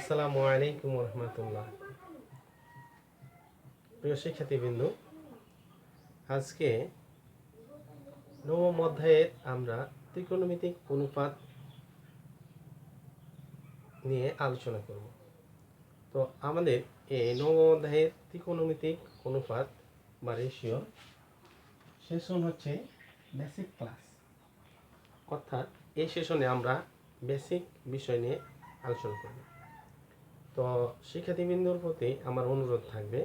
আসসালামু আলাইকুম রহমতুল্লাহ। প্রিয় শিক্ষার্থীবৃন্দ, আজকে নবম অধ্যায়ের আমরা ত্রিকোণমিতিক অনুপাত নিয়ে আলোচনা করব। তো আমাদের এই নবম অধ্যায়ের ত্রিকোণমিতিক অনুপাত বা রেশিও সেশন হচ্ছে বেসিক ক্লাস, অর্থাৎ এই সেশনে আমরা বেসিক বিষয় নিয়ে আলোচনা করব। তো শিক্ষার্থীবৃন্দর প্রতি আমার অনুরোধ থাকবে,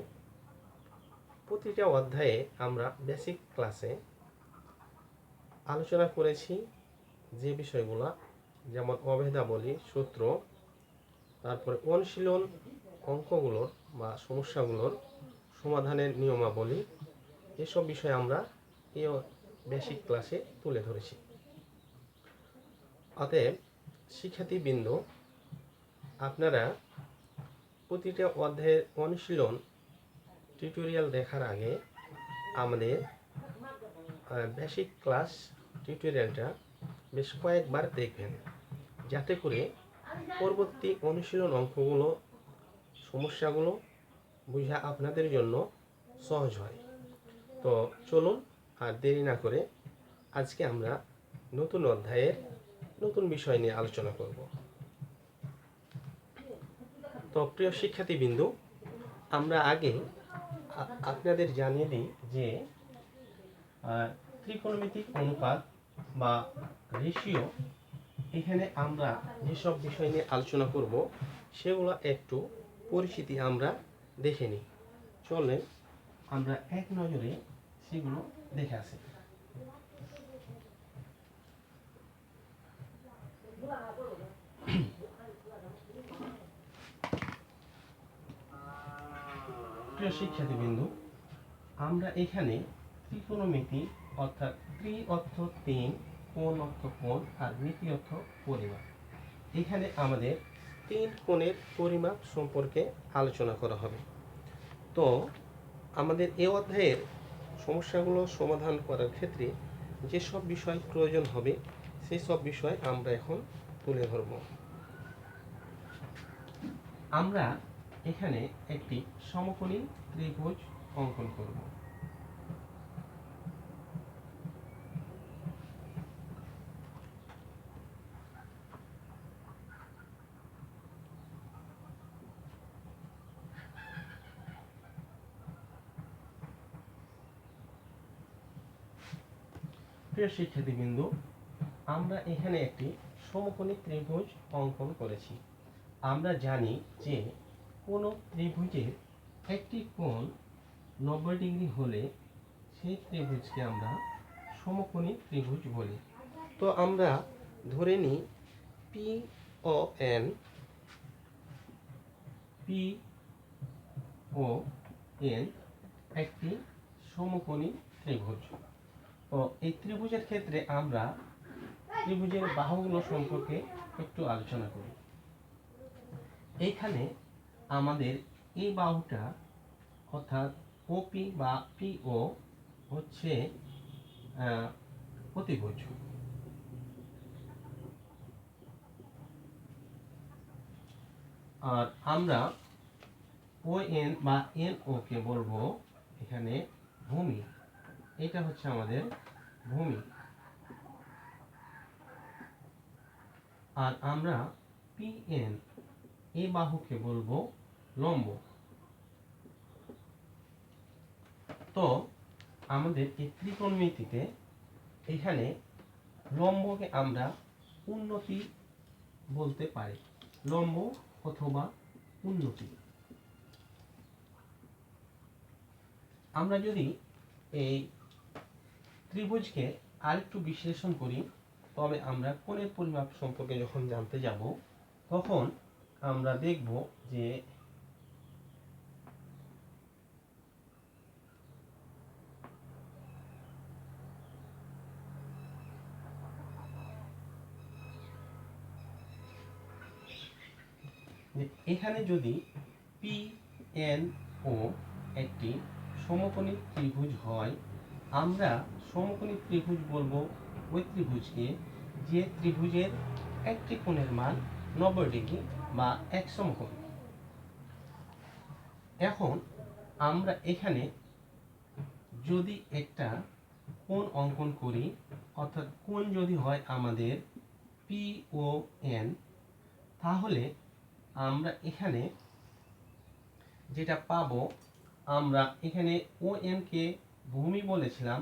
প্রতিটা অধ্যায়ে আমরা বেসিক ক্লাসে আলোচনা করেছি যে বিষয়গুলো, যেমন অভেদাবলী, সূত্র, তারপরে অনুশীলন, অঙ্কগুলোর বা সমস্যাগুলোর সমাধানের নিয়মাবলী, এসব বিষয় আমরা এই বেসিক ক্লাসে তুলে ধরেছি। অতএব শিক্ষার্থীবৃন্দ, আপনারা প্রতিটা অধ্যায়ের অনুশীলন টিউটোরিয়াল দেখার আগে আমাদের বেসিক ক্লাস টিউটোরিয়ালটা বেশ কয়েকবার দেখবেন, যাতে করে পরবর্তী অনুশীলন অঙ্কগুলো, সমস্যাগুলো বোঝা আপনাদের জন্য সহজ হয়। তো চলুন আর দেরি না করে আজকে আমরা নতুন অধ্যায়ের নতুন বিষয় নিয়ে আলোচনা করব। তো প্রিয় শিক্ষার্থীবৃন্দ, আমরা আগে আপনাদের জানিয়ে দিই যে ত্রিকোণমিতিক অনুপাত বা রেশিও, এখানে আমরা যেসব বিষয় নিয়ে আলোচনা করব সেগুলো একটু পরিচিতি আমরা দেখে নিই। চলেন আমরা এক নজরে সেগুলো দেখে আসি। প্রিয় শিক্ষার্থীবৃন্দ, আমরা এখানে ত্রিকোণমিতি অর্থাৎ ত্রি অর্থ তিন, কোণ অর্থ কোণ, আর মিতি অর্থ পরিমাপ, এখানে আমাদের তিন কোণের পরিমাপ সম্পর্কে আলোচনা করা হবে। তো আমাদের এই অধ্যায়ের সমস্যাগুলো সমাধান করার ক্ষেত্রে যেসব বিষয় প্রয়োজন হবে সেই সব বিষয় আমরা এখন তুলে ধরব। আমরা এখানে একটি সমকোণী ত্রিভুজ অঙ্কন করব। প্রিয় শিক্ষার্থীবৃন্দ, আমরা এখানে একটি সমকোণী ত্রিভুজ অঙ্কন করেছি। আমরা জানি যে কোনো ত্রিভুজের একটি কোণ 90 ডিগ্রি হলে সেই ত্রিভুজকে আমরা সমকোণী ত্রিভুজ বলি। তো আমরা ধরে নিই পি ও এন একটি সমকোণী ত্রিভুজ। তো এই ত্রিভুজের ক্ষেত্রে আমরা ত্রিভুজের বাহুগুলো সম্পর্কে একটু আলোচনা করি। এইখানে আমাদের এই বাহুটা অর্থাৎ ওপি বা পিও হচ্ছে অতিভুজ, আর আমরা ও এন বা এন ও কে বলবো এখানে ভূমি। এটা হচ্ছে আমাদের ভূমি। আর আমরা পি এন এই বাহুকে বলবো লম্ব। তো আমাদের এই ত্রিকোণমিতিতে এখানে লম্বকে আমরা উন্নতি বলতে পারি, লম্ব অথবা উন্নতি। আমরা যদি এই ত্রিভুজকে আরেকটু বিশ্লেষণ করি, তবে আমরা কোণের পরিমাপ সম্পর্কে যখন জানতে যাব তখন আমরা দেখব যে এখানে যদি পি এন ও একটি সমকোণী ত্রিভুজ হয়, আমরা সমকোণী ত্রিভুজ বলবো ওই ত্রিভুজকে যে ত্রিভুজের একটি কোণের মান 90 ডিগ্রি বা এক সমকোণ। এখন আমরা এখানে যদি একটা কোণ অঙ্কন করি, অর্থাৎ কোণ যদি হয় আমাদের পি ও এন, তাহলে আমরা এখানে যেটা পাবো, আমরা এখানে ও এন কে ভূমি বলেছিলাম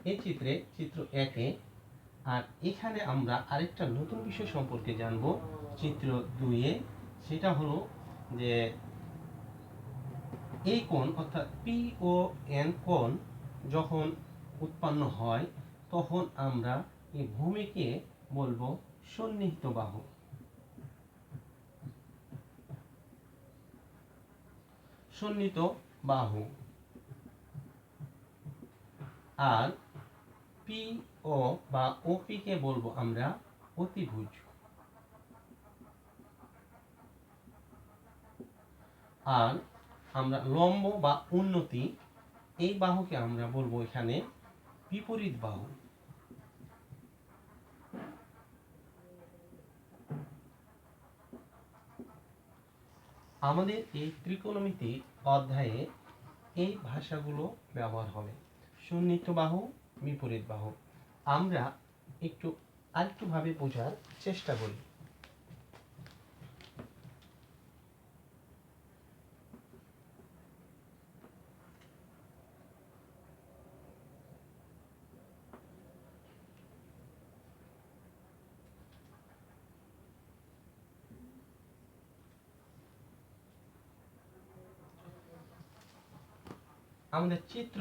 এই চিত্র 1-এ, আর এখানে আমরা আরেকটা নতুন বিষয় সম্পর্কে জানবো চিত্র 2-এ। সেটা হলো যে এই কোণ অর্থাৎ পি ও এন কোণ যখন উৎপন্ন হয় তখন আমরা এই ভূমিকে বলবো সন্নিহিত বাহু। সন্নিহিত বাহু। আর পি ও বা ওপি কে বলবো আমরা অতিভুজ। আর আমরা লম্ব বা উন্নতি এই বাহুকে আমরা বলবো এখানে বিপরীত বাহু। আমাদের এই ত্রিকোণমিতি অধ্যায়ে এই ভাষাগুলো ব্যবহার হবে, সন্নিহিত বাহু, বিপরীত বাহু। আমরা আরেকটু ভাবে বোঝার চেষ্টা করি। আমাদের চিত্র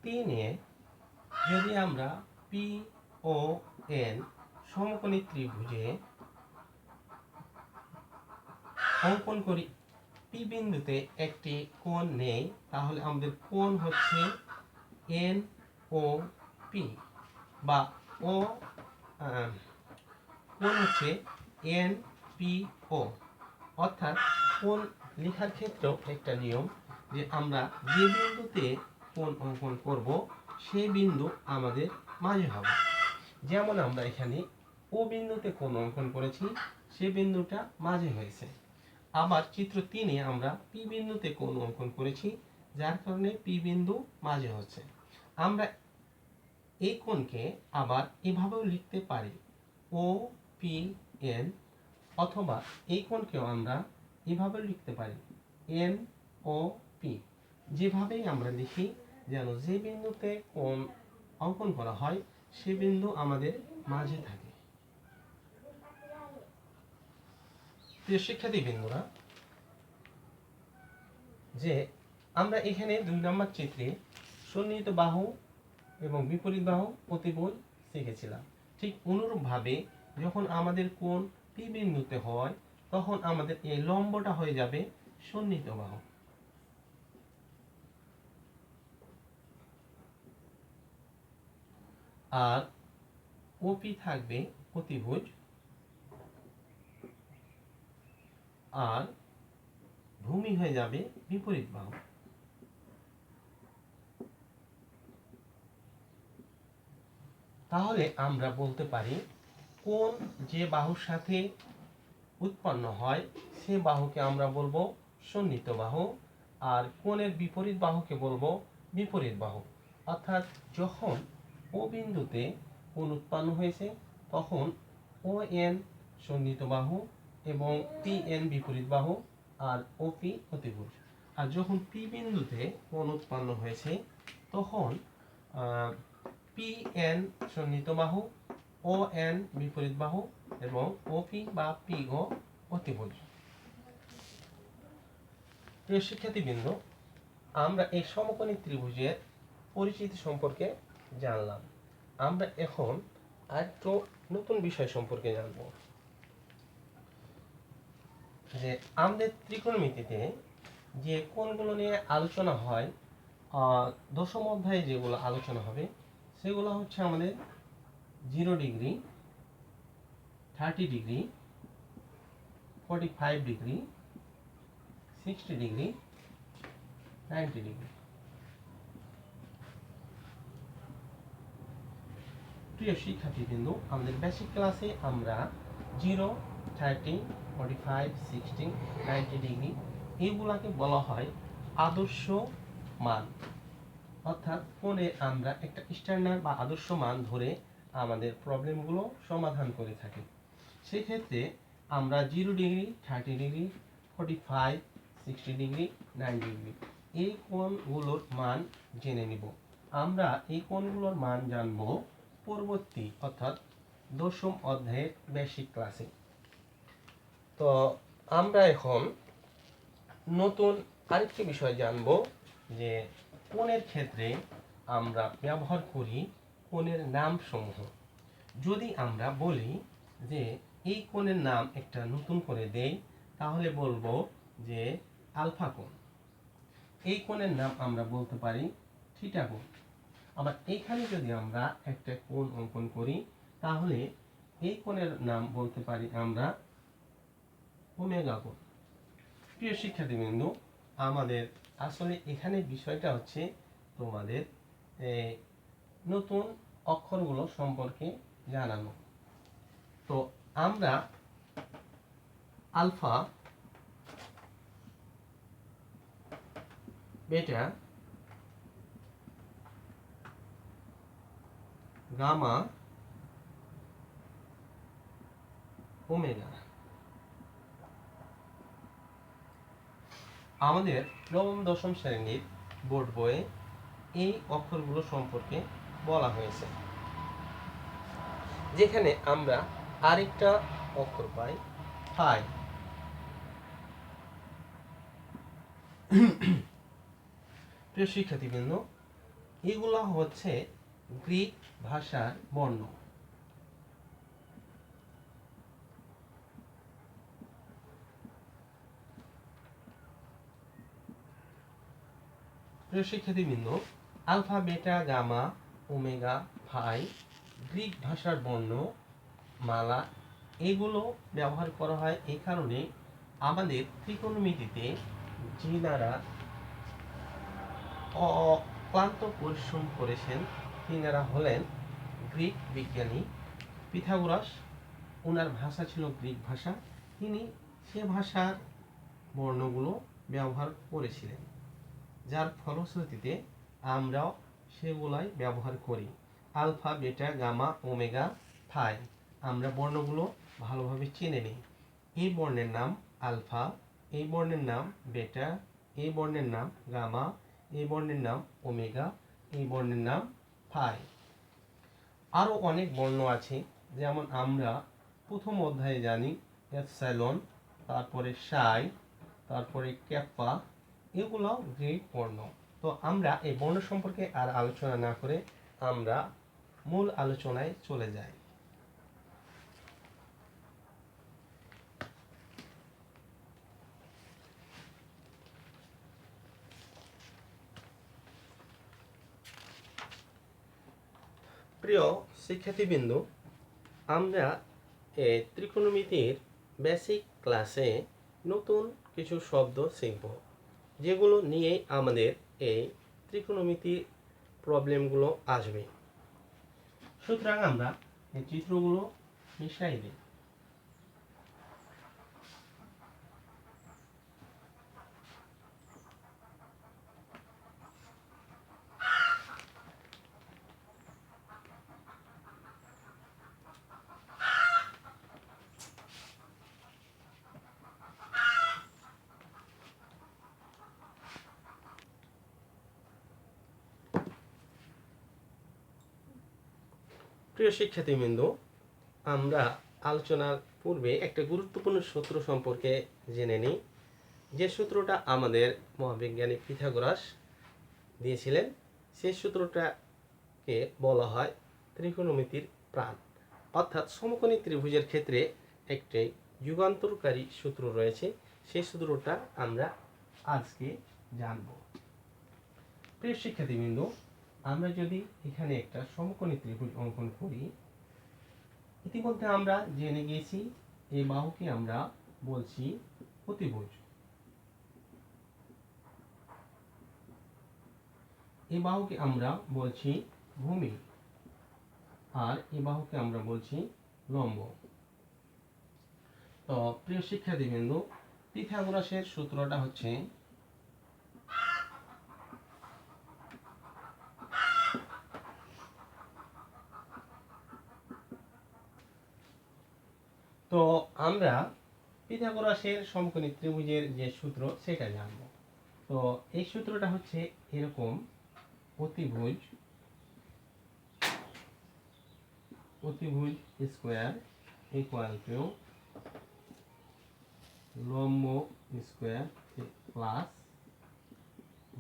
3-এ যদি আমরা পি ও এন সমকোণী ত্রিভুজে অঙ্কন করি, পি বিন্দুতে একটি কোণ নেই, তাহলে আমাদের কোণ হচ্ছে এন ও পি, বা ও কোণ হচ্ছে এন পি ও। অর্থাৎ কোণ লেখার ক্ষেত্রেও একটা নিয়ম, যে আমরা যে বিন্দুতে কোণ অঙ্কন করব সেই বিন্দু আমাদের মাঝে হবে। যেমন আমরা এখানে ও বিন্দুতে কোণ অঙ্কন করেছি, সে বিন্দুটা মাঝে হয়েছে। আবার চিত্র 3-এ আমরা পি বিন্দুতে কোণ অঙ্কন করেছি, যার কারণে পি বিন্দু মাঝে হচ্ছে। আমরা এই কোণকে আবার এভাবেও লিখতে পারি, ও পি এন, অথবা এই কোণকেও আমরা এভাবে লিখতে পারি, এন ও পি। যেভাবেই আমরা লিখি, যেন যে বিন্দুতে কোণ অঙ্কন করা হয় সে বিন্দু আমাদের মাঝে থাকে। প্রিয় শিক্ষার্থী বিন্দুরা, যে আমরা এখানে 2 নম্বর চিত্রে সন্নিহিত বাহু এবং বিপরীত বাহু অতিভুজ শিখেছিলাম। ঠিক অনুরূপভাবে যখন আমাদের কোণ পি বিন্দুতে হয় তখন আমাদের এই লম্বটা হয়ে যাবে সন্নিহিত বাহু। আর ওপি থাকবে অতিভুজ, আর ভূমি হয়ে যাবে বিপরীত বাহু। তাহলে আমরা বলতে পারি কোণ যে বাহুর সাথে উৎপন্ন হয় সে বাহুকে আমরা বলবো সন্নিহিত বাহু, আর কোণের বিপরীত বাহুকে বলবো বিপরীত বাহু। অর্থাৎ যখন ও বিন্দুতে কোণ উৎপন্ন হয়েছে তখন ও এন সন্নিহিত বাহু এবং পি এন বিপরীত বাহু, আর ওপি অতিভুজ। আর যখন পি বিন্দুতে কোণ উৎপন্ন হয়েছে তখন পি এন সন্নিহিত বাহু, ও এন বিপরীত বাহু এবং ওপি বা পি ও অতিভুজ। প্রিয় শিক্ষার্থীবৃন্দ, আমরা এই সমকোণী ত্রিভুজের পরিচিতি সম্পর্কে জানলাম। আমরা এখন আরেকটু নতুন বিষয় সম্পর্কে জানব, যে আমাদের ত্রিকোণমিতিতে যে কোণগুলো নিয়ে আলোচনা হয়, দশম অধ্যায়ে যেগুলো আলোচনা হবে সেগুলো হচ্ছে আমাদের 0 degree, 30 degree, 45 degree, 60 degree, 90 degree. প্রিয় শিক্ষার্থীবৃন্দ, আমাদের বেসিক ক্লাসে আমরা 0, 30, 45, 60, 90 ডিগ্রি, এইগুলাকে বলা হয় আদর্শ মান। অর্থাৎ কোণে আমরা একটা স্ট্যান্ডার্ড বা আদর্শ মান ধরে আমাদের প্রবলেমগুলো সমাধান করে থাকি। সেই ক্ষেত্রে আমরা 0 ডিগ্রি, 30 ডিগ্রি, 45, 60 ডিগ্রি, 90 ডিগ্রি এই কোণগুলোর মান জেনে নিব। আমরা এই কোণগুলোর মান জানব পরবর্তী অর্থাৎ 10ম অধ্যায়ের বেসিক ক্লাসে। তো আমরা এখন নতুন আরেকটি বিষয় জানব যে কোণের ক্ষেত্রে আমরা ব্যবহার করি কোণের নামসমূহ। যদি আমরা বলি যে এই কোণের নাম একটা নতুন করে দেই, তাহলে বলবো যে আলফা কোণ। এই কোণের নাম আমরা বলতে পারি থিটা কোণ। আবার এইখানে যদি আমরা একটা কোণ অঙ্কন করি, তাহলে এই কোণের নাম বলতে পারি আমরা ওমেগা কোণ। প্রিয় শিক্ষার্থীবৃন্দ, আমাদের আসলে এখানে বিষয়টা হচ্ছে তোমাদের নতুন অক্ষরগুলো সম্পর্কে জানানো। তো আমরা আলফা, বেটা, গামা, ওমেগা আমাদের নবম দশম শ্রেণীর বোর্ড বইয়ে এই অক্ষরগুলো সম্পর্কে বলা হয়েছে। যেখানে আমরা আরেকটা অক্ষর পাই ফাই। প্রিয় শিক্ষার্থীবৃন্দ, এগুলো হচ্ছে গ্রিক ভাষার বর্ণ। প্রিয় শিক্ষার্থীবৃন্দ, আলফা, বেটা, গামা, ওমেগা, ফাই গ্রিক ভাষার বর্ণ মালা। এগুলো ব্যবহার করা হয় এই কারণে আমাদের ত্রিকোণমিতিতে যিনারা অক্লান্ত পরিশ্রম করেছেন তিনারা হলেন গ্রিক বিজ্ঞানী পিথাগোরাস। ওনার ভাষা ছিল গ্রিক ভাষা। তিনি সে ভাষার বর্ণগুলো ব্যবহার করেছিলেন, যার ফলশ্রুতিতে আমরাও সেগুলাই ব্যবহার করি। আলফা, বেটা, গামা, ওমেগা, ফাই আমরা বর্ণগুলো ভালোভাবে চিনে নিই। এই বর্ণের নাম আলফা, এই বর্ণের নাম বেটা, এই বর্ণের নাম গামা, এই বর্ণের নাম ওমেগা, এই বর্ণের নাম ফাই। আরও অনেক বর্ণ আছে, যেমন আমরা প্রথম অধ্যায়ে জানি এপসাইলন, তারপরে সাই, তারপরে ক্যাপা, এগুলো গ্রিক বর্ণ। তো আমরা এই বর্ণ সম্পর্কে আর আলোচনা না করে আমরা মূল আলোচনায় চলে যাই। প্রিয় শিক্ষার্থীবৃন্দ, আমরা এই ত্রিকোণমিতির বেসিক ক্লাসে নতুন কিছু শব্দ শিখব, যেগুলো নিয়ে আমাদের এই ত্রিকোণমিতির প্রবলেমগুলো আসবে। সুতরাং আমরা এই চিত্রগুলো মিশাই দিই। প্রিয় শিক্ষার্থীবৃন্দ, আমরা আলোচনার পূর্বে একটা গুরুত্বপূর্ণ সূত্র সম্পর্কে জেনে নিই, যে সূত্রটা আমাদের মহাবিজ্ঞানী পিথাগোরাস দিয়েছিলেন। সেই সূত্রটাকে বলা হয় ত্রিকোণমিতির প্রাণ। অর্থাৎ সমকোণী ত্রিভুজের ক্ষেত্রে একটি যুগান্তরকারী সূত্র রয়েছে, সেই সূত্রটা আমরা আজকে জানব। প্রিয় শিক্ষার্থীবৃন্দ, আমরা যদি এখানে একটা সমকোণী ত্রিভুজ অঙ্কন করি, ইতিমধ্যে আমরা জেনে গিয়েছি এই বাহুকে আমরা বলছি অতিভুজ, এই বাহুকে আমরা বলছি ভূমি, আর এই বাহুকে আমরা বলছি লম্ব। তো প্রিয় শিক্ষার্থীবৃন্দু, পিথাগোরাসের সূত্রটা হচ্ছে তো আমরা পিথাগোরাসের সমকোণী ত্রিভুজের যে সূত্র সেটা জানব। তো এই সূত্রটা হচ্ছে এরকম: অতিভুজ স্কোয়ার ইকুয়াল টু লম্ব স্কোয়ার প্লাস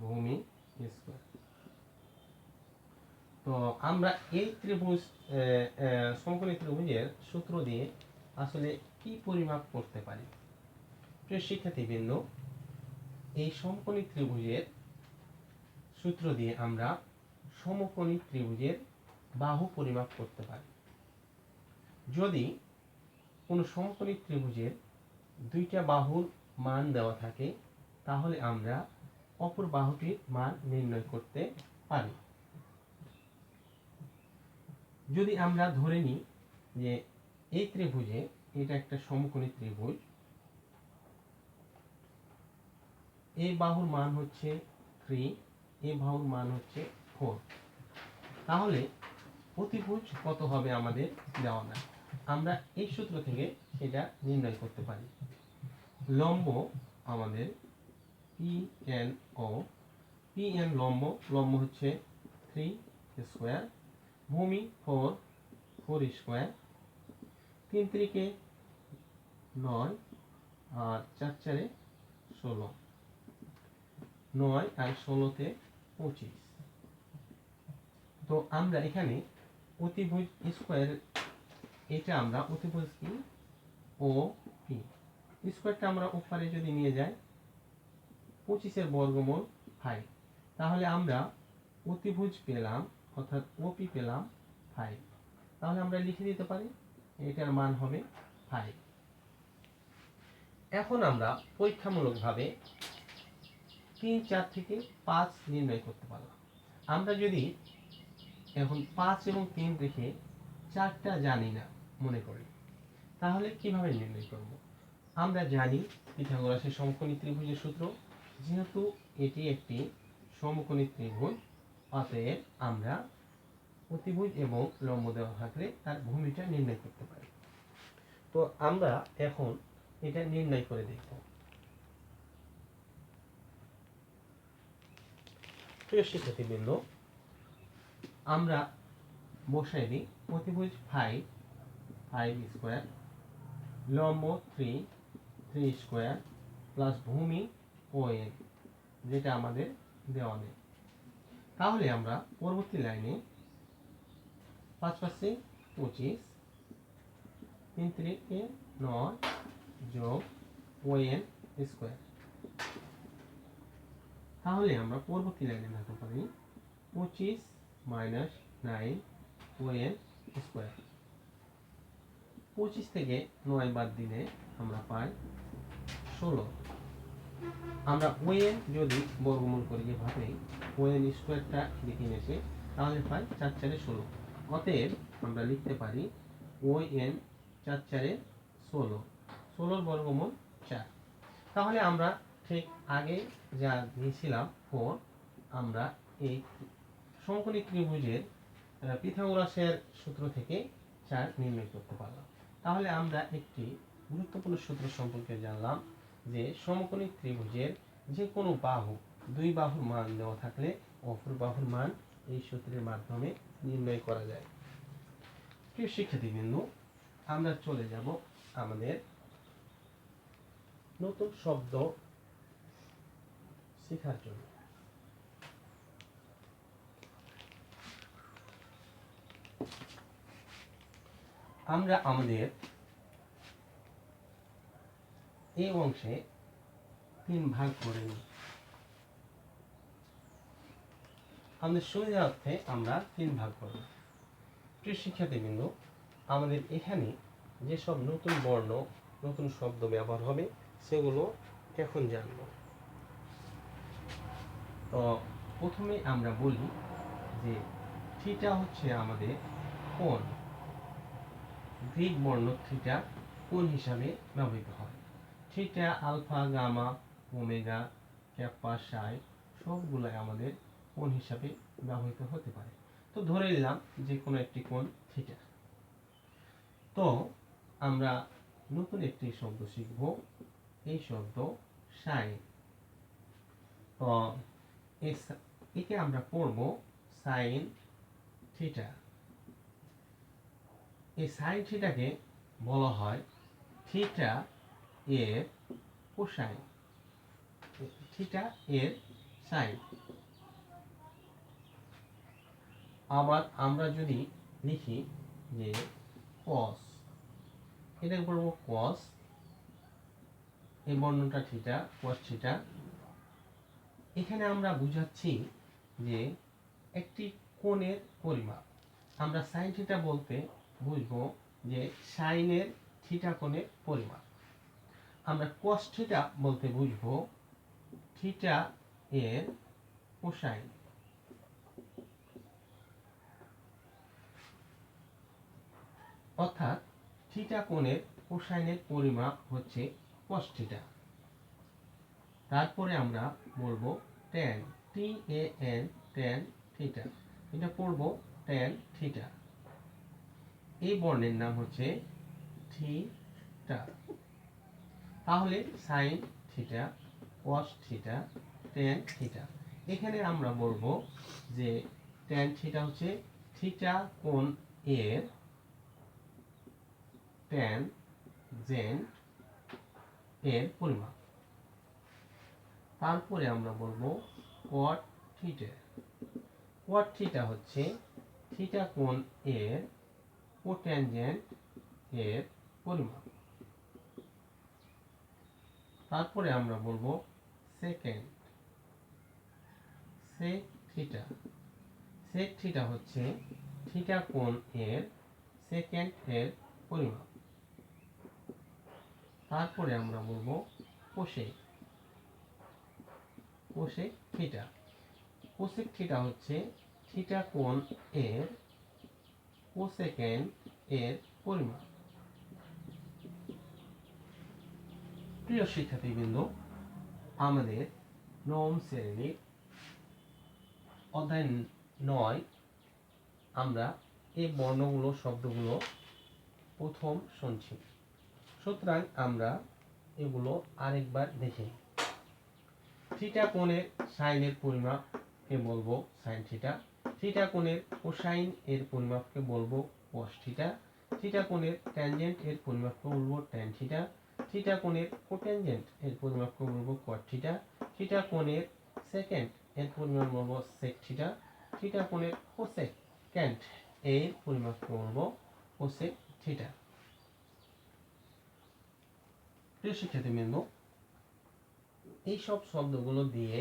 ভূমি স্কোয়ার। তো আমরা এই ত্রিভুজ সমকোণী ত্রিভুজের সূত্র দিয়ে আসলে কি পরিমাপ করতে পারি? প্রিয় শিক্ষার্থীবৃন্দ, এই সমকোণী ত্রিভুজের সূত্র দিয়ে আমরা সমকোণী ত্রিভুজের বাহু পরিমাপ করতে পারি। যদি কোনো সমকোণী ত্রিভুজের দুইটা বাহুর মান দেওয়া থাকে, তাহলে আমরা অপর বাহুটির মান নির্ণয় করতে পারি। যদি আমরা ধরে নিই যে এই ত্রিভুজে এটা একটা সমকোণী ত্রিভুজ, এই বাহুর মান হচ্ছে 3, এই বাহুর মান হচ্ছে 4, তাহলে অতিভুজ কত হবে আমাদের দেওয়া নাই। আমরা এই সূত্র থেকে এটা নির্ণয় করতে পারি। লম্ব আমাদের PN লম্ব হচ্ছে 3 স্কোয়ার, ভূমি 4 স্কোয়ার, 3 3 9 আর 4 4 16, 9 আর 16 25। তো আমরা এখানে অতিভুজ স্কোয়ার, এটা আমরা অতিভুজ কি ও পি স্কোয়ারটা আমরা উপরে যদি নিয়ে যাই 25 বর্গমূল 5, তাহলে আমরা অতিভুজ পেলাম, অর্থাৎ ওপি পেলাম 5। তাহলে আমরা লিখে দিতে পারি এটার মান হবে 5। এখন আমরা পরীক্ষামূলকভাবে 3 4 থেকে 5 নির্ণয় করতে পারলাম। আমরা যদি এখন 5 এবং 3 রেখে 4টা জানি না মনে করি, তাহলে কিভাবে নির্ণয় করব? আমরা জানি পিথাগোরাসের সমকোণী ত্রিভুজের সূত্র, যেহেতু এটি একটি সমকোণী ত্রিভুজ, অতএব আমরা অতিভুজ এবং লম্ব দেওয়া থাকলে তার ভূমিটা নির্ণয় করতে পারি। তো আমরা এখন এটা নির্ণয় করে দেখব। প্রিয় শিক্ষার্থীবৃন্দ, আমরা বসাই দিই অতিভুজ 5 স্কোয়ার, লম্ব 3 স্কোয়ার প্লাস ভূমি ON, যেটা আমাদের দেওয়া নেই। তাহলে আমরা পরবর্তী লাইনে 5 5 25, 3 3 9 যোগ ON স্কোয়ার। তাহলে আমরা পরবর্তী লাইনে লিখতে পারি 25 মাইনাস 9 ON স্কোয়ার। 25 থেকে 9 বাদ দিলে আমরা পাই 16। আমরা ON যদি বর্গমূল করি এভাবে, ON স্কোয়ারটা লিখে নিয়েছি, তাহলে পাই 4 4 16। অতএব আমরা লিখতে পারি ON 4 4 16, 16 বর্গমূল 4। তাহলে আমরা ঠিক আগে যা দিয়েছিলাম 4, আমরা এই সমকোণী ত্রিভুজের পিথাগোরাসের সূত্র থেকে 4 নির্ণয় করতে পারলাম। তাহলে আমরা একটি গুরুত্বপূর্ণ সূত্র সম্পর্কে জানলাম, যে সমকোণী ত্রিভুজের যে কোনো বাহু, দুই বাহুর মান দেওয়া থাকলে অপর বাহুর মান এই সূত্রের মাধ্যমে নির্ণয় করা যায়। প্রিয় শিক্ষার্থীবৃন্দ, আমরা চলে যাব আমাদের নতুন শব্দ শেখার জন্য। আমরা আমাদের এই অংশে 3 ভাগ করে নিই। আমাদের সুবিধার্থে আমরা 3 ভাগ করব। প্রিয় শিক্ষার্থীবৃন্দ, আমাদের এখানে যেসব নতুন বর্ণ, নতুন শব্দ ব্যবহার হবে সেগুলো এখন জানব। তো প্রথমে আমরা বলি যে থিটা হচ্ছে আমাদের কোণ, গ্রিক বর্ণ থিটা কোণ হিসাবে ব্যবহৃত হয়। Theta, alpha, gamma, omega, kappa, psi সবগুলাই আমাদের কোণ হিসাবে ব্যবহৃত হতে পারে। তো ধরে নিলাম যে কোনো একটি কোণ থিটা। তো আমরা নতুন একটি শব্দ শিখব, এই শব্দ সাইন। তো একে আমরা পড়ব সাইন থিটা। এই সাইন থিটাকে বলা হয় থিটা এর কোসাইন, থিটা এর সাইন। আবার আমরা যদি লিখি যে কস, এটাকে বলবো কস, এই বর্ণটা থিটা, কস থিটা। এখানে আমরা বুঝাচ্ছি যে একটি কোণের পরিমাপ। আমরা সাইন থিটা বলতে বুঝবো যে সাইনের থিটা কোণের পরিমাপ। আমরা কস থিটা বলতে বুঝবো থিটা এর কোসাইন। অর্থাৎ থিটা কোণের কোসাইনের পরিমাপ হচ্ছে কস থিটা। তারপরে আমরা বলবো ট্যান, TAN, ট্যান থিটা। এটা পড়বো ট্যান থিটা। এই বর্ণের নাম হচ্ছে থিটা। তাহলে sign theta, cos theta, tan theta. এখানে আমরা বলবো যে ট্যান থিটা হচ্ছে থিটা কোণ এর ট্যানজেন্ট এর পরিমাপ। তারপরে আমরা বলবো কট থিটা। কট থিটা হচ্ছে থিটা কোণ এর কোট্যানজেন্ট এর পরিমাপ। তারপরে আমরা বলবো secant, sec theta. Sec theta হচ্ছে থিটা কোণ এর সেকেন্ড এর পরিমাপ। তারপরে আমরা বলবো cosec, cosec theta. Cosec theta হচ্ছে থিটা কোণ এর কোসেকেন্ড এর পরিমাপ। প্রিয় শিক্ষার্থীবৃন্দ, আমাদের নবম শ্রেণীর অধ্যায় 9 আমরা এই বর্ণগুলো, শব্দগুলো প্রথম শুনছি। সুতরাং আমরা এগুলো আরেকবার দেখি। থিটা কোণের সাইনের পরিমাপকে বলবো সাইন থিটা। থিটা কোণের কোসাইন এর পরিমাপকে বলবো কস থিটা। থিটা কোণের ট্যানজেন্ট এর পরিমাপকে বলবো ট্যান থিটা। থিটা কোণের কোট্যানজেন্ট এর পরিমাপকে বলবো কট থিটা। থিটা কোণের সেকেন্ড এর পরিমাপ বলবো সেক থিটা। থিটা কোণের কোসেক্যান্ট এর পরিমাপকে বলবো কোসেক থিটা। প্রিয় শিক্ষার্থীবৃন্দ, এইসব শব্দগুলো দিয়ে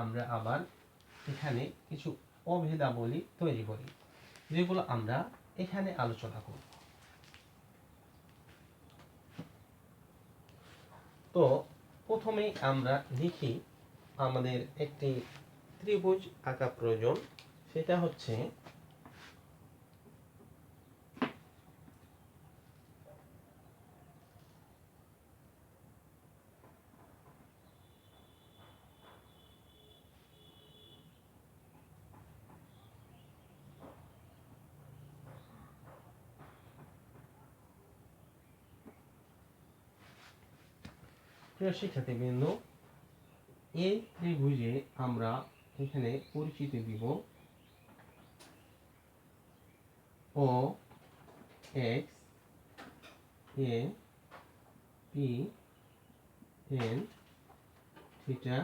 আমরা আবার এখানে কিছু অভেদাবলী তৈরি করি, যেগুলো আমরা এখানে আলোচনা করব। তো প্রথমেই আমরা লিখি আমাদের একটি ত্রিভুজ আঁকা প্রয়োজন। সেটা হচ্ছে প্রিয় শিক্ষার্থীবৃন্দ, এই ত্রিভুজে আমরা এখানে পরিচিতি দিব ও X A P N theta,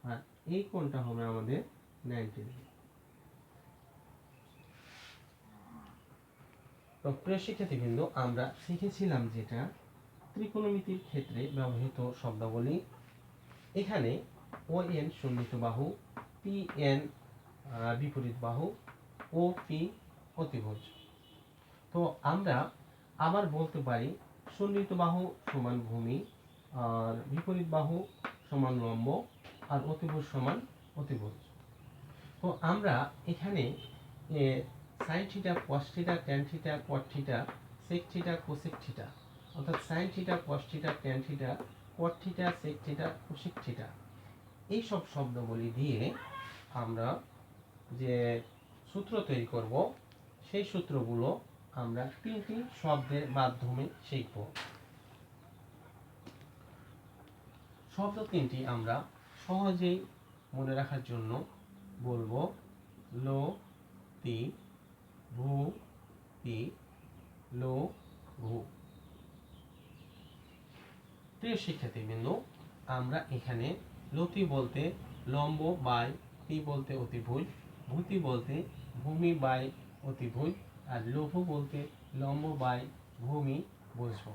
আর এই কোণটা হবে আমাদের 90 ডিগ্রি। তো প্রিয় শিক্ষার্থীবৃন্দ, আমরা শিখেছিলাম যেটা ত্রিকোণমিতির ক্ষেত্রে ব্যবহৃত শব্দাবলী। এখানে ও এন সন্নিহিত বাহু, পি এন বিপরীত বাহু, ও পি অতিভুজ। তো আমরা আবার বলতে পারি সন্নিহিত বাহু সমান ভূমি, আর বিপরীত বাহু সমান লম্ব, আর অতিভুজ সমান অতিভুজ। তো আমরা এখানে sine theta, cos theta, tan theta, cot theta, sec theta, cosec theta অর্থাৎ sine theta, cos theta, tan theta, cot theta, sec theta, cosec theta, এইসব শব্দগুলি দিয়ে আমরা যে সূত্র তৈরি করব, সেই সূত্রগুলো আমরা তিনটি শব্দের মাধ্যমে শিখব। শব্দ তিনটি আমরা সহজেই মনে রাখার জন্য বলবো লো তি ভু তি লো ভু। প্রিয় শিক্ষার্থীবৃন্দ, আমরা এখানে লতি বলতে লম্ব বাই তি বলতে অতিভুজ, ভূতি বলতে ভূমি বাই অতিভুজ, আর লঘু বলতে লম্ব বাই ভূমি বুঝব।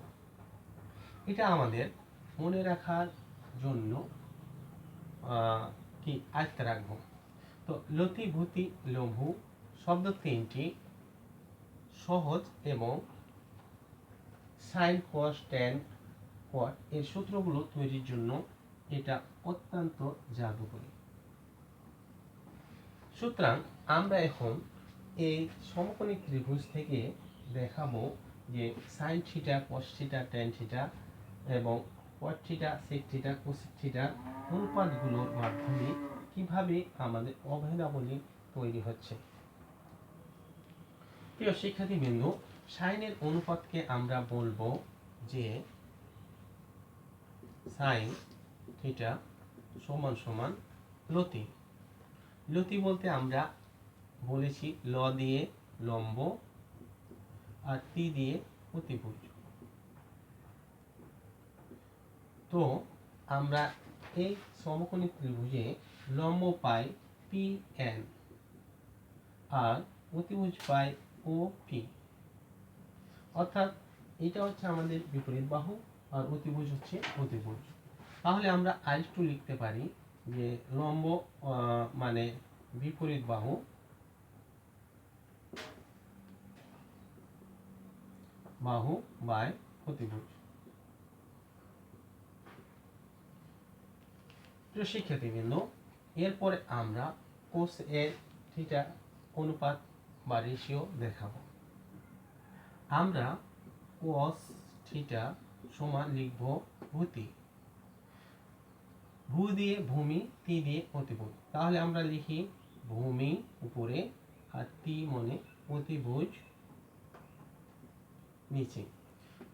এটা আমাদের মনে রাখার জন্য কি আয়ত্তে রাখবো। তো লতি ভূতি লঘু শব্দ তিনটি সহজ এবং সাইন কস ট্যান কট এর সূত্রগুলো তৈরির জন্য এটা অত্যন্ত জাদুকরী। সুতরাং আমরা এখন এই সমকোণী ত্রিভুজ থেকে দেখাবো যে sine theta, cos theta, tan theta এবং cot theta, sec theta, cosec থিটার অনুপাতগুলোর মাধ্যমে কিভাবে আমাদের অভেদাবলী তৈরি হচ্ছে। প্রিয় শিক্ষার্থীবৃন্দ, সাইনের অনুপাতকে আমরা বলবো যে সাইন থিটা সমান সমান লতি। লতি বলতে আমরা বলেছি ল দিয়ে লম্ব আর তি দিয়ে অতিভুজ। তো আমরা এই সমকোণী ত্রিভুজে লম্ব পাই পি এন আর অতিভুজ পাই ও পি। অর্থাৎ এটা হচ্ছে আমাদের বিপরীত বাহু আর অতিভুজ হচ্ছে অতিভুজ। তাহলে আমরা আরেকটু লিখতে পারি যে লম্ব মানে বিপরীত বাহু বাহু বাই অতিভুজ। প্রিয় শিক্ষার্থীবৃন্দ, এরপরে আমরা কোস এ থিটা অনুপাত বা রেশিও দেখাবো। আমরা কোস থিটা সমান লিখব ভূতি, ভূ দিয়ে ভূমি, তি দিয়ে অতিভুজ। তাহলে আমরা লিখি ভূমি উপরে আর তি মনে অতিভুজ নিচে।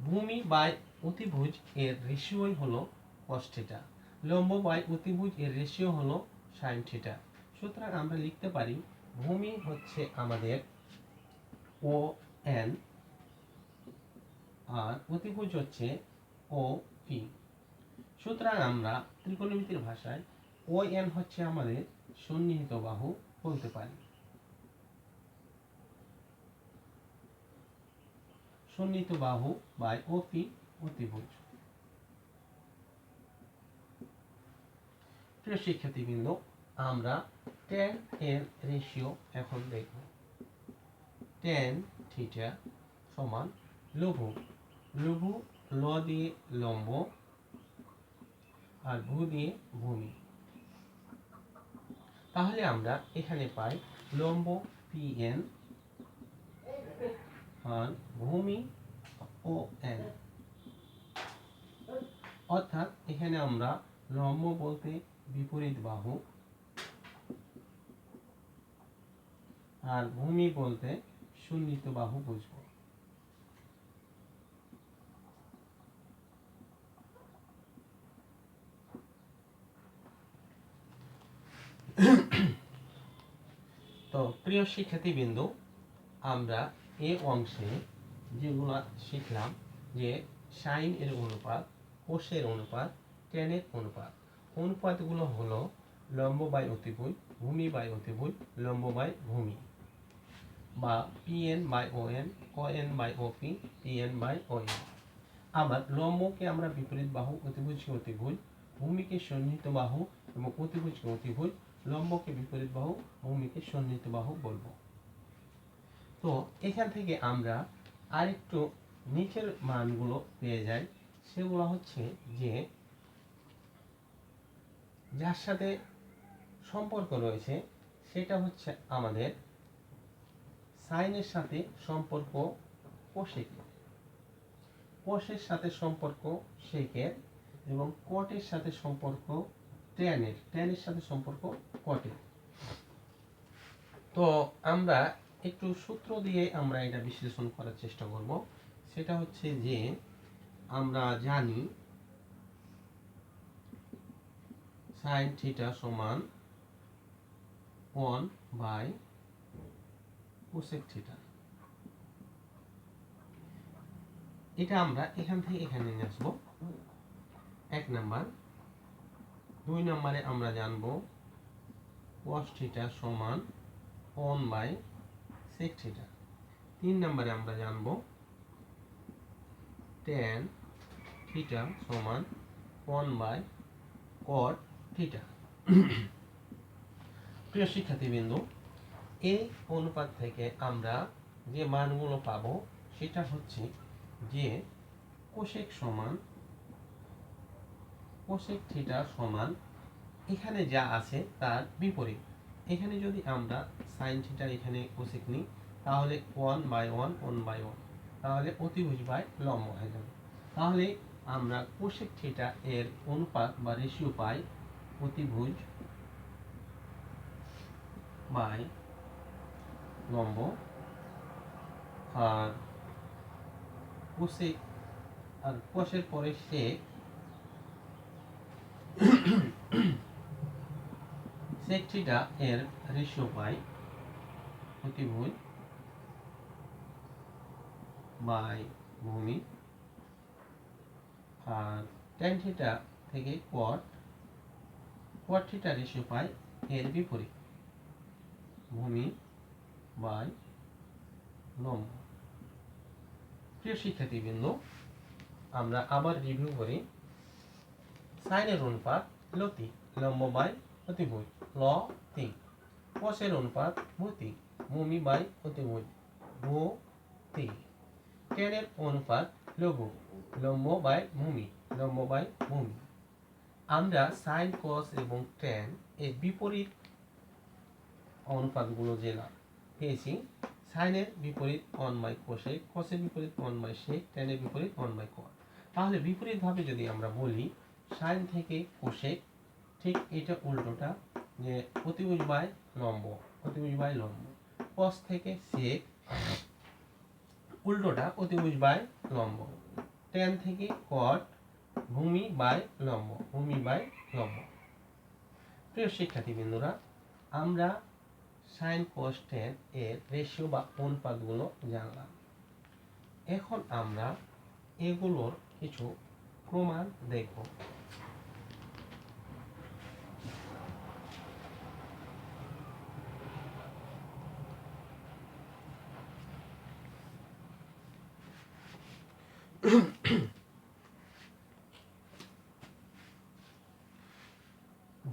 ভূমি বাই অতিভুজ এর রেশিওই হলো কস থিটা, লম্ব বাই অতিভুজ এর রেশিও হলো সাইন থিটা। সুতরাং আমরা লিখতে পারি ভূমি হচ্ছে আমাদের ও এন আর অতিভুজ হচ্ছে ও পি। সুতরাং আমরা ত্রিকোণমিতির ভাষায় ও এন হচ্ছে আমাদের সন্নিহিত বাহু বলতে পারি। সন্নিহিত বাহু বাই ও পি অতিভুজ। প্রিয় শিক্ষার্থীবৃন্দ, আমরা ট্যান এর রেশিও এখন দেখব। ট্যান থিটা সমান লঘু, লঘু ল দিয়ে লম্ব আর ভূ দিয়ে ভূমি। তাহলে আমরা এখানে পাই লম্ব পি এন আর ভূমি ও এন। অর্থাৎ এখানে আমরা লম্ব বলতে বিপরীত বাহু আর ভূমি বলতে সন্নিহিত বাহু বুঝব। তো প্রিয় শিক্ষার্থীবৃন্দ, আমরা এই অংশে যেগুলো শিখলাম যে সাইন এর অনুপাত, কোসের অনুপাত, ট্যানের অনুপাত। অনুপাতগুলো হলো লম্ব বাই অতিভুজ, ভূমি বাই অতিভুজ, লম্ব বাই ভূমি, বা P N by O N, O N by O P, P N by O N. আবার লম্বকে আমরা বিপরীত বাহু, অতিভুজকে অতিভুজ, ভূমিকে সন্নিহিত বাহু এবং অতিভুজকে অতিভুজ, লম্বকে বিপরীত বাহু, ভূমিকে সন্নিহিত বাহু বলবো। তো এখান থেকে আমরা আরেকটু নিচের মানগুলো পেয়ে যাই। সেগুলো হচ্ছে যে যার সাথে সম্পর্ক রয়েছে সেটা হচ্ছে আমাদের সাইনের সাথে সম্পর্ক কোসেক। কোষের সাথে সম্পর্ক সেকের এবং কটের সাথে সম্পর্ক ট্যানের সাথে সম্পর্ক কটের। তো আমরা একটু সূত্র দিয়ে আমরা এটা বিশ্লেষণ করার চেষ্টা করব। সেটা হচ্ছে যে আমরা জানি সাইন থিটা সমান 1/কোসেক থিটা। এটা আমরা এখান থেকে এখানে নিয়ে আসবো 1 নাম্বার। 2 নম্বরে আমরা জানবো cos থিটা সমান 1/sec থিটা। 3 নম্বরে আমরা জানবো tan থিটা সমান 1/cot থিটা। প্রিয় শিক্ষার্থীবৃন্দ, এই অনুপাত থেকে আমরা যে মানগুলো পাবো সেটা হচ্ছে যে কোসেক থিটা সমান এখানে যা আছে তার বিপরীত। এখানে যদি আমরা সাইন থিটা এখানে কোসেক নিই তাহলে 1/1 তাহলে অতিভুজ বাই লম্ব হয়ে যাবে। তাহলে আমরা কোসেক থিটা এর অনুপাত বা রেশিও পাই অতিভুজ বাই লম্ব। আর কোসেক আর কোসের পরে সেক সেক থিটা এর রেশিও পাই অতিভুজ বাই ভূমি। আর ট্যান থিটা থেকে কট থিটা রেশিও পাই এর বিপরীত ভূমি বাই লম্ব। প্রিয় শিক্ষার্থীবৃন্দ, আমরা আবার রিভিউ করি। সাইনের অনুপাত লতি লম্ব বাই অতিভুজ লতি। কোসের অনুপাত ভূতি ভূমি বাই অতিভুজ ভূতি। ট্যানের অনুপাত লঘু লম্ব বাই ভূমি লম্ব বাই ভূমি। আমরা সাইন কস এবং ট্যান এর বিপরীত অনুপাতগুলো যে পেয়েছি, সাইনের বিপরীত 1/কোসেক, কোসের বিপরীত 1/সেক, ট্যানের বিপরীত 1/কট। তাহলে বিপরীতভাবে যদি আমরা বলি সাইন থেকে কোসেক, ঠিক এটা উল্টোটা, যে অতিভুজ বাই লম্ব অতিভুজ বাই লম্ব। কস থেকে সেক উল্টোটা অতিভুজ বাই লম্ব। ট্যান থেকে কট ভূমি বাই লম্ব ভূমি বাই লম্ব। প্রিয় শিক্ষার্থীবৃন্দরা, আমরা সাইন কস ট্যান এর রেশিও বা অনুপাতগুলো জানলাম। এখন আমরা এগুলোর কিছু প্রমাণ দেখব।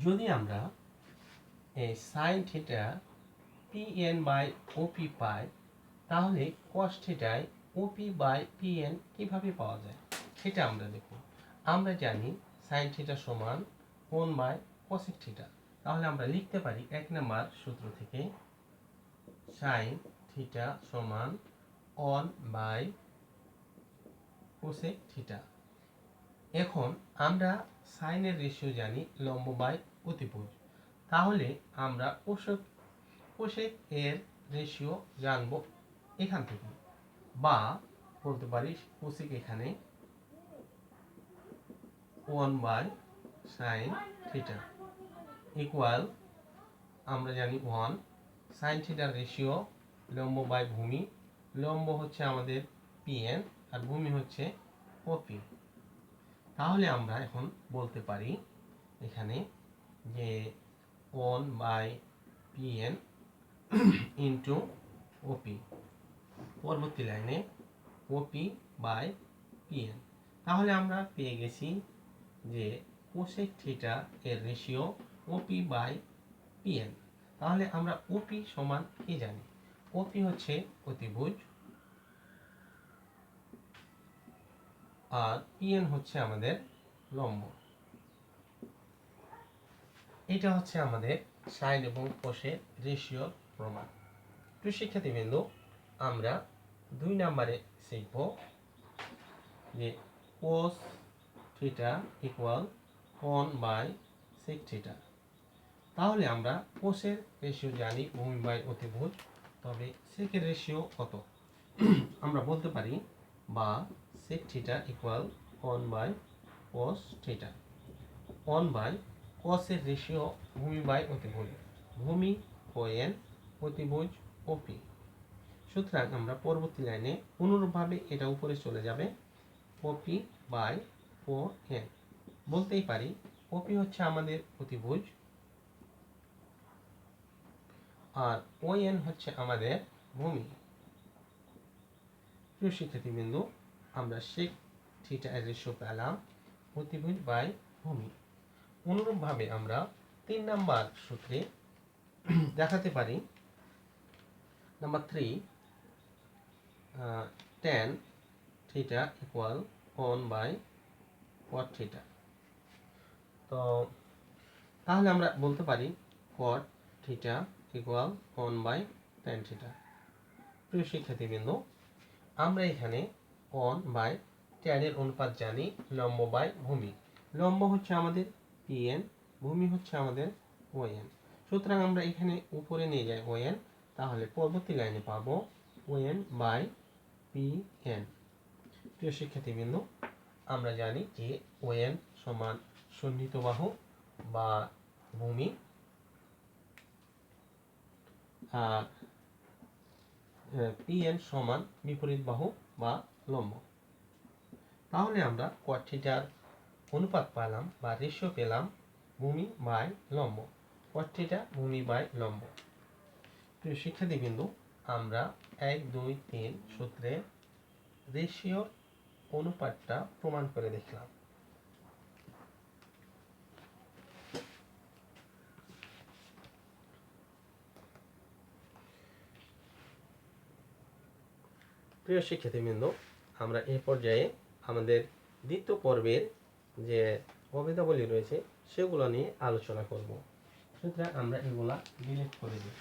যদি আমরা এই সাইন থিটা pn/op পাই, তাহলে cos থিটায় op/pn কিভাবে পাওয়া যায় সেটা আমরা দেখব। আমরা জানি সাইন থিটা সমান 1/cosec থিটা। তাহলে আমরা লিখতে পারি 1 নম্বর সূত্র থেকে সাইন থিটা সমান 1/cosec থিটা। এখন আমরা সাইনের রেশিও জানি লম্ব বাই অতিভুজ। তাহলে আমরা কোসেক এর রেশিও জানবো এখান থেকে, বা বলতে পারি কোসেক এখানে 1/sin থিটা ইকুয়াল আমরা জানি 1। সাইন থিটার রেশিও লম্ব বাই ভূমি, লম্ব হচ্ছে আমাদের pn আর ভূমি হচ্ছে op। তাহলে আমরা এখন বলতে পারি এখানে যে 1/pn ইন্টু op, পরবর্তী লাইনে op/pn। তাহলে আমরা পেয়ে গেছি যে কোসেক থিটা এর রেশিও op/pn। তাহলে আমরা op সমান কি জানি? op হচ্ছে অতিভুজ আর pn হচ্ছে আমাদের লম্ব। এটা হচ্ছে আমাদের সাইন এবং কোসের রেশিওর প্রমাণ। প্রিয় শিক্ষার্থীবৃন্দ, আমরা 2 নম্বরে শিখব যে cos theta equal 1/sec theta. তাহলে আমরা কোসের রেশিও জানি ভূমি বাই অতিভুজ, তবে সেকের রেশিও কত আমরা বলতে পারি, বা sec theta equal 1/cos theta. 1/cos-এর রেশিও ভূমি বাই অতিভুজ, ভূমি ON, অতিভুজ OP। সুতরাং আমরা পরবর্তী লাইনে অনুরূপভাবে এটা উপরে চলে যাবে, OP বাই ON। বলতেই পারি OP হচ্ছে আমাদের অতিভুজ আর ON হচ্ছে আমাদের ভূমি। প্রিয় শিক্ষার্থীবৃন্দ, আমরা sec থিটা এর রেশিও পেলাম অতিভুজ বাই ভূমি। অনুরূপভাবে আমরা 3 নাম্বার সূত্রে দেখাতে পারি, number 3, tan theta equal 1/cot theta. তো তাহলে আমরা বলতে পারি cot theta equal 1/tan theta. প্রিয় শিক্ষার্থীবৃন্দ, আমরা এখানে 1/tan এর অনুপাত জানি লম্ব বাই ভূমি। লম্ব হচ্ছে আমাদের PN, ভূমি হচ্ছে আমাদের ON। সুতরাং আমরা এখানে উপরে নিয়ে যাই ON, তাহলে পরবর্তী লাইনে পাবো ON বাই PN। প্রিয় শিক্ষার্থীবৃন্দ, আমরা জানি যে ON সমান সন্নিহিত বাহু বা ভূমি, আর PN সমান বিপরীত বাহু বা লম্ব। তাহলে আমরা cot থিটার অনুপাত পেলাম বা রেশিও পেলাম ভূমি বাই লম্ব, cot থিটা ভূমি বাই লম্ব। প্রিয় শিক্ষার্থীবৃন্দ, আমরা 1, 2, 3 সূত্রে রেশিও অনুপাতটা প্রমাণ করে দেখলাম। প্রিয় শিক্ষার্থীবৃন্দ, আমরা এই পর্যায়ে আমাদের দ্বিতীয় পর্বের যে অবিধাবলী রয়েছে সেগুলো নিয়ে আলোচনা করব। সুতরাং আমরা এগুলা ডিলিট করে দিই।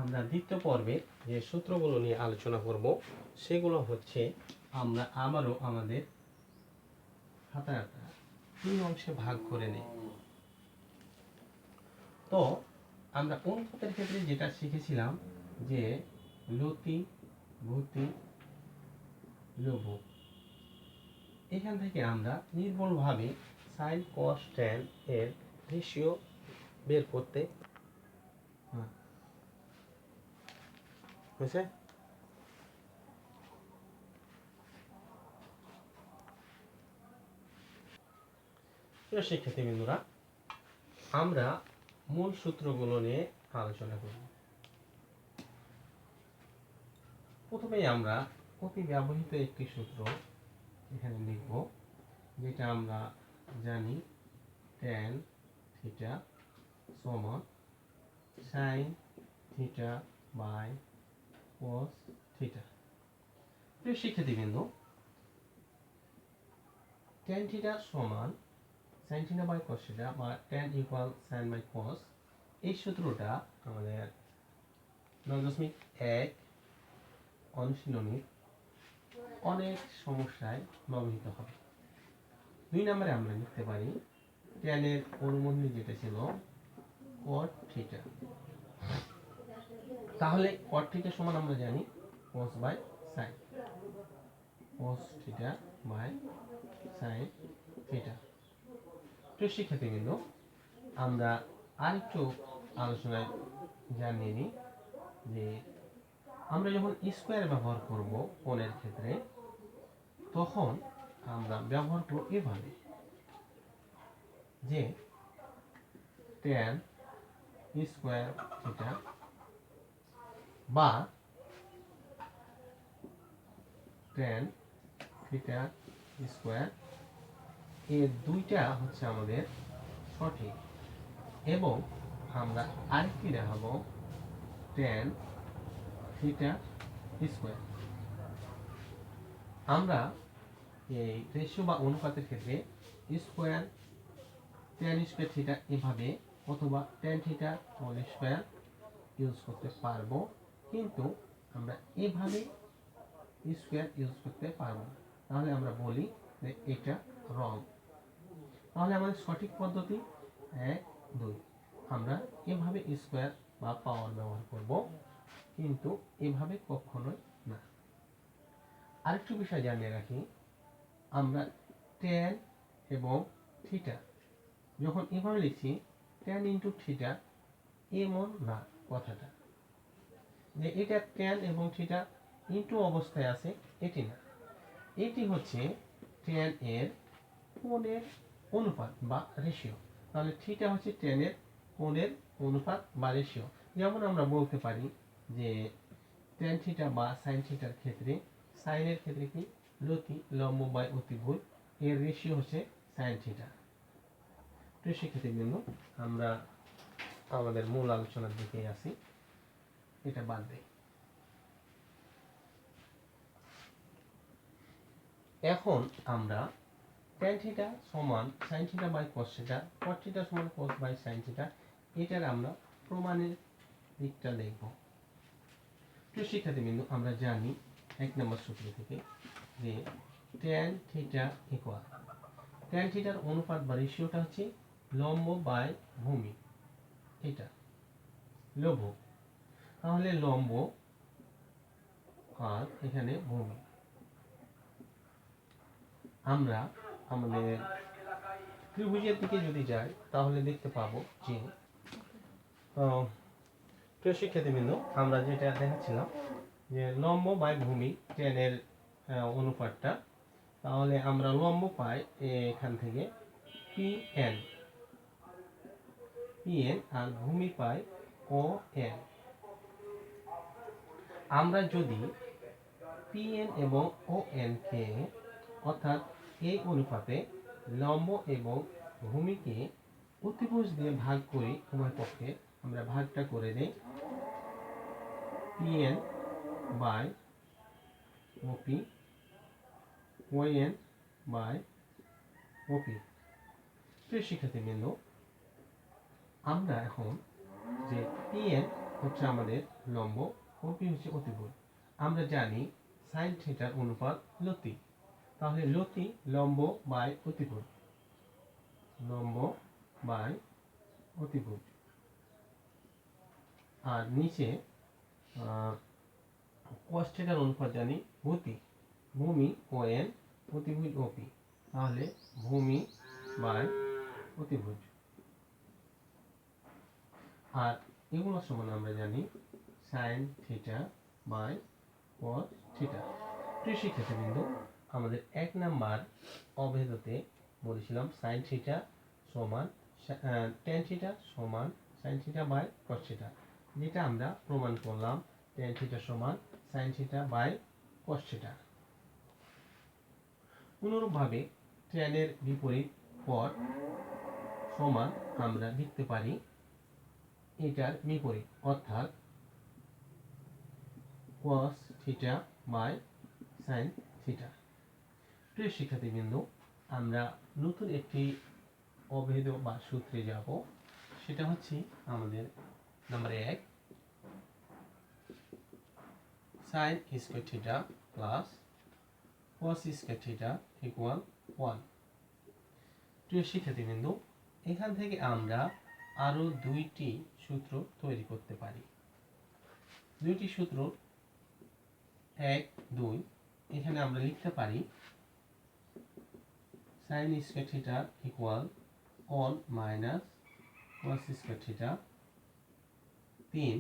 আমরা দ্বিতীয় পর্বে যে সূত্রগুলো নিয়ে আলোচনা করব সেগুলো হচ্ছে, আমরা আবারও আমাদের খাতাটা 3 অংশে ভাগ করে নিই। তো আমরা অনুপাতের ক্ষেত্রে যেটা শিখেছিলাম যে লতি, ভূতি, লঘু, এখান থেকে আমরা নির্ভুলভাবে sin cos tan এর রেশিও বের করতে হয়েছে। প্রিয় শিক্ষার্থীবৃন্দরা, আমরা মূল সূত্রগুলো নিয়ে আলোচনা করব। প্রথমেই আমরা অতি ব্যবহৃত একটি সূত্র এখানে লিখব, যেটা আমরা জানি tan থিটা সমান sin theta by cos theta. প্রিয় শিক্ষার্থীবৃন্দ, tan থিটা সমান sin theta by cos theta বা tan equal sin by cos, এই সূত্রটা আমাদের 9.1 অনুশীলনী অনেক সমস্যায় ব্যবহৃত হবে। 2 নম্বরে আমরা লিখতে পারি tan এর অনুমোদনী যেটা ছিল cot থিটা। তাহলে cot থিটা সমান আমরা জানি cos by sin, cos theta by sin theta. প্রিয় শিক্ষার্থীবৃন্দ, আমরা আরেকটু আলোচনায় জানিয়ে নিই যে আমরা যখন স্কোয়ার ব্যবহার করব কোণের ক্ষেত্রে, তখন আমরা ব্যবহার করব এভাবে যে tan স্কোয়ার থিটা বা tan থিটা স্কোয়ার এর দুইটা হচ্ছে আমাদের সঠিক, এবং আমরা আরেকটি দেখাবো tan থিটা স্কোয়ার। আমরা এই রেশিও বা অনুপাতের ক্ষেত্রে স্কোয়ার tan স্কোয়ার থিটা এভাবে অথবা tan theta whole square use করতে পারবো, কিন্তু আমরা এভাবে স্কোয়ার ইউজ করতে পারবো না। তাহলে আমরা বলি যে এটা রং। তাহলে আমাদের সঠিক পদ্ধতি 1, 2। আমরা এভাবে স্কোয়ার বা পাওয়ার ব্যবহার করব, কিন্তু এভাবে কখনোই না। আরেকটু বিষয় জানিয়ে রাখি, আমরা tan এবং থিটা যখন এভাবে লিখছি tan ইন্টু থিটা, এমন না কথাটা যে এটা tan এবং থিটা ইন্টু অবস্থায় আছে, এটি না। এটি হচ্ছে tan এর কোণের অনুপাত বা রেশিও। তাহলে থিটা হচ্ছে tan এর কোণের অনুপাত বা রেশিও। যেমন আমরা বলতে পারি যে tan থিটা বা sin থিটার ক্ষেত্রে sin এর ক্ষেত্রে কি লতি লম্ব বাই অতিভুজ, এর রেশিও হচ্ছে sin থিটা। তো সেক্ষেত্রে বিন্দু আমরা আমাদের মূল আলোচনার দিকে আসি, এটা বাদ দেই। এখন আমরা tan থিটা সমান sin theta by cos theta, cos theta সমান cos বাই sin থিটা, এটার আমরা প্রমাণের দিকটা দেখব। তো শিক্ষার্থীবৃন্দ, আমরা জানি 1 নম্বর সূত্র থেকে যে tan থিটা ইকুয়াল tan থিটার অনুপাত বা রেশিওটা হচ্ছে লম্ব বাই ভূমি, এটা লম্ব। তাহলে লম্ব আর এখানে ভূমি। আমরা আমাদের ত্রিভুজের দিকে যদি যাই তাহলে দেখতে পাবো যে প্রিয় শিক্ষার্থীবৃন্দ, আমরা যেটা দেখাচ্ছিলাম যে লম্ব বাই ভূমি tan এর অনুপাতটা, তাহলে আমরা লম্ব পাই এখান থেকে pn আর ভূমি পাই on। আমরা যদি pn এবং on কে অর্থাৎ এই অনুপাতে লম্ব এবং ভূমিকে অতিভুজ দিয়ে ভাগ করি উভয় পক্ষে, আমরা ভাগটা করে দেই pn by op, on by op। প্রিয় শিক্ষার্থীবৃন্দ, আমরা এখন যে pn হচ্ছে আমাদের লম্ব, op হচ্ছে অতিভুজ। আমরা জানি sin থিটার অনুপাত লতি, তাহলে লতি লম্ব বাই অতিভুজ, লম্ব বাই অতিভুজ। আর নিচে cos থিটার অনুপাত জানি ভূমি, ভূমি on অতিভুজ op, তাহলে ভূমি বাই অতিভুজ। আর এগুলো সমান আমরা জানি sin theta by cos theta. প্রিয় শিক্ষার্থীবৃন্দ, আমাদের 1 নাম্বার অভেদতে বলেছিলাম sin থিটা সমান tan থিটা সমান sin theta by cos theta, যেটা আমরা প্রমাণ করলাম tan থিটা সমান sin theta by cos theta. অনুরূপভাবে tan এর বিপরীত পদ সমান আমরা লিখতে পারি এটার বিপরীত, অর্থাৎ cos theta by sin theta. প্রিয় শিক্ষার্থীবৃন্দ, আমরা নতুন একটি অভেদ বা সূত্রে যাব, সেটা হচ্ছে আমাদের number 1 sin square theta plus cos square theta equal 1। প্রিয় শিক্ষার্থীবৃন্দ, এখান থেকে আমরা আরো দুইটি সূত্র তৈরি করতে পারি। দুইটি সূত্র 1, 2, এখানে আমরা লিখতে পারি sin square theta equal 1 minus cos square theta, 3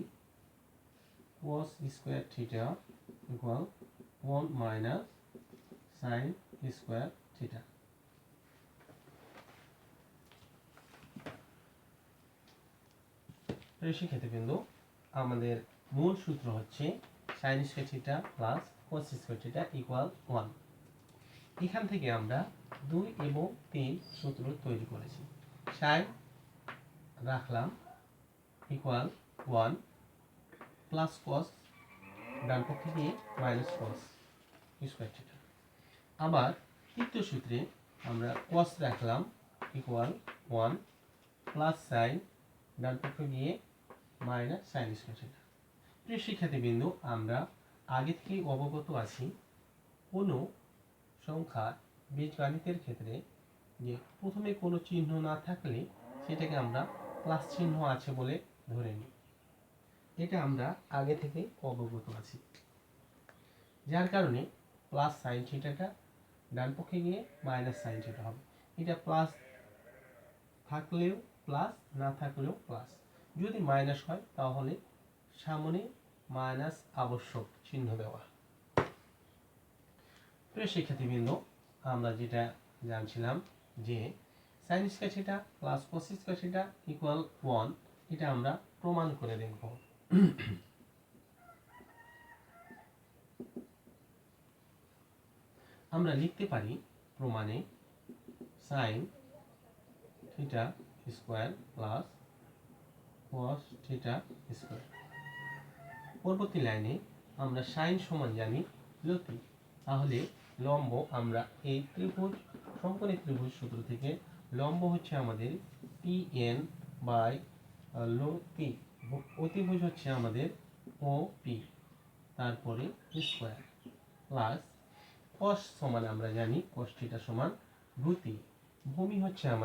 cos square theta equal 1 minus sin square theta. শিক্ষার্থীবৃন্দ, আমাদের মূল সূত্র হচ্ছে sin square theta plus cos square theta equal 1। এখান থেকে আমরা 2 এবং 3 সূত্র তৈরি করেছি। সাইন রাখলাম ইকুয়াল 1 প্লাস কস, ডান পক্ষে গিয়ে মাইনাস কস স্কোয়ার থিটা। আবার তৃতীয় সূত্রে আমরা কস রাখলাম ইকুয়াল 1 প্লাস সাইন, ডান পক্ষে গিয়ে মাইনাস সাইন স্কোয়ার থিটা। প্রিয় শিক্ষার্থীবৃন্দু, আমরা আগে থেকেই অবগত আছি কোনো সংখ্যা বীজগণিতের ক্ষেত্রে যে প্রথমে কোনো চিহ্ন না থাকলে সেটাকে আমরা প্লাস চিহ্ন আছে বলে ধরে নিই। এটা আমরা আগে থেকে অবগত আছি, যার কারণে প্লাস সাইন থিটাটা ডান পক্ষে গিয়ে মাইনাস সাইন থিটা হবে। এটা প্লাস থাকলেও প্লাস, না থাকলেও প্লাস। যদি মাইনাস হয় তাহলে সামনে মাইনাস আবশ্যক চিহ্ন দেওয়া। প্রিয় শিক্ষার্থীবৃন্দ, আমরা যেটা জানছিলাম যে sine square theta plus cos square theta equal 1, এটা আমরা প্রমাণ করে দেখব। আমরা লিখতে পারি প্রমাণে sine theta square plus cos theta square. পরবর্তী লাইনে আমরা সাইন সমান জানি লতি, তাহলে লম্ব আমরা এই ত্রিভুজ, সমকোণী ত্রিভুজ সূত্র থেকে লম্ব হচ্ছে আমাদের TN বাই পি, অতিভুজ হচ্ছে আমাদের OP, তারপরে স্কয়ার প্লাস কস সমান আমরা জানি কস থিটা সমান ভূমি, ভূমি হচ্ছে আমাদের